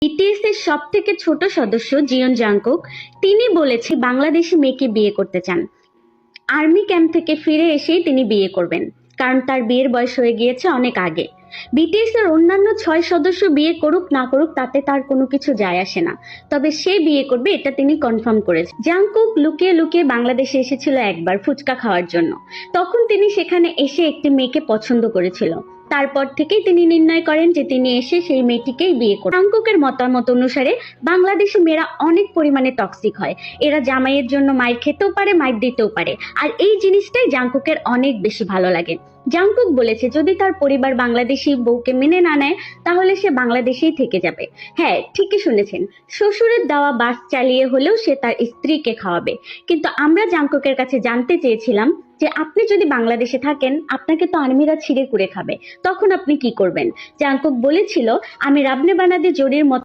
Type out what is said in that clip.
BTS এর সবথেকে ছোট সদস্য জিয়ন জাংকুক তিনি বলেছে বাংলাদেশি মেয়েকে বিয়ে করতে চান। আর্মি ক্যাম্প থেকে ফিরে এসেই তিনি বিয়ে করবেন, কারণ তার বিয়ের বয়স হয়ে গিয়েছে অনেক আগে। বিটিএস এর অন্যান্য 6 সদস্য বিয়ে করুক না করুক তাতে তার কোনো কিছু যায় আসে না, তবে সে বিয়ে করবে এটা তিনি কনফার্ম করেছেন। জাংকুক লুকিয়ে লুকিয়ে বাংলাদেশে এসেছিল একবার ফুচকা খাওয়ার জন্য। তখন তিনি সেখানে এসে একটি মেয়েকে পছন্দ করেছিল। তারপর থেকেই তিনি নির্ণয় করেন যে তিনি এসে সেই মেয়েটিকেই বিয়ে করবেন। জাংকুকের মতামত অনুসারে বাংলাদেশি মেয়েরা অনেক পরিমাণে টক্সিক হয়। এরা জামাইয়ের জন্য মাইর খেতেও পারে, মাইর দিতেও পারে, আর এই জিনিসটাই জাংকুকের অনেক বেশি ভালো লাগে। জাংকুক বলেছে যদি তার পরিবার বাংলাদেশি বউকে মেনে না নেয় তাহলে সে বাংলাদেশেই থেকে যাবে। হ্যাঁ, ঠিকই শুনেছেন, শ্বশুরের দেওয়া বাস চালিয়ে হলেও সে তার স্ত্রীকে খাওয়াবে। কিন্তু আমরা জাংকুকের কাছে জানতে চেয়েছিলাম যে আপনি যদি বাংলাদেশে থাকেন আপনাকে তো আর্মিরা ছিঁড়ে কুড়ে খাবে, তখন আপনি কি করবেন? জাংকুক বলেছিল আমি রাবনে বানাদে জোড়ির মতো